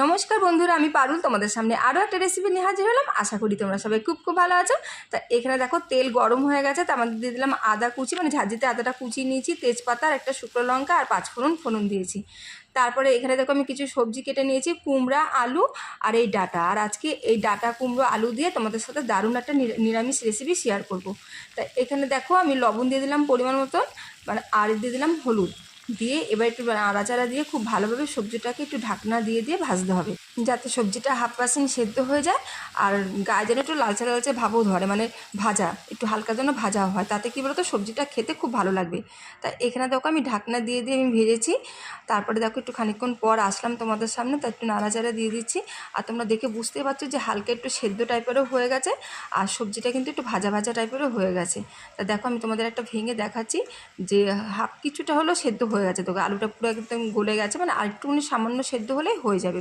নমস্কার বন্ধুরা, আমি পারুল তোমাদের সামনে আরও একটা রেসিপি নিয়ে হাজির হলাম। আশা করি তোমরা সবাই খুব খুব ভালো আছো। তা এখানে দেখো তেল গরম হয়ে গেছে, তার মধ্যে দিয়ে দিলাম আদা কুচি, মানে ঝাঁঝিতে আদাটা কুচিয়ে নিয়েছি, তেজপাতা আর একটা শুকনো লঙ্কা আর 5 ফোড়ন দিয়েছি। তারপরে এখানে দেখো আমি কিছু সবজি কেটে নিয়েছি, কুমড়া, আলু আর এই ডাঁটা। আর আজকে এই ডাঁটা, কুমড়ো, আলু দিয়ে তোমাদের সাথে দারুণ একটা নিরামিষ রেসিপি শেয়ার করব। তা এখানে দেখো আমি লবণ দিয়ে দিলাম পরিমাণ মতন, মানে আর দিয়ে দিলাম হলুদ দিয়ে এবার একটু নাড়াচাড়া দিয়ে খুব ভালোভাবে সবজিটাকে একটু ঢাকনা দিয়ে দিয়ে ভাজতে হবে, যাতে সবজিটা 50% সেদ্ধ হয়ে যায় আর গায়ে যেন একটু লালচে লালচে ভাবও ধরে, মানে ভাজা একটু হালকা যেন ভাজা হয়, তাতে কী বলতো সবজিটা খেতে খুব ভালো লাগবে। তা এখানে দেখো আমি ঢাকনা দিয়ে দিয়ে আমি ভেজেছি। তারপরে দেখো একটু খানিকক্ষণ পর আসলাম তোমাদের সামনে, তা একটু নাড়াচাড়া দিয়ে দিচ্ছি। আর তোমরা দেখে বুঝতেই পারছো যে হালকা একটু সেদ্ধ টাইপেরও হয়ে গেছে আর সবজিটা কিন্তু একটু ভাজা ভাজা টাইপেরও হয়ে গেছে। তা দেখো আমি তোমাদের একটা ভেঙে দেখাচ্ছি যে কিছুটা হলো সেদ্ধ হয়ে গেছে। তো আলুটা পুরো একদম গলে গেছে, মানে আরেকটুখানি সামান্য সেদ্ধ হলেই হয়ে যাবে।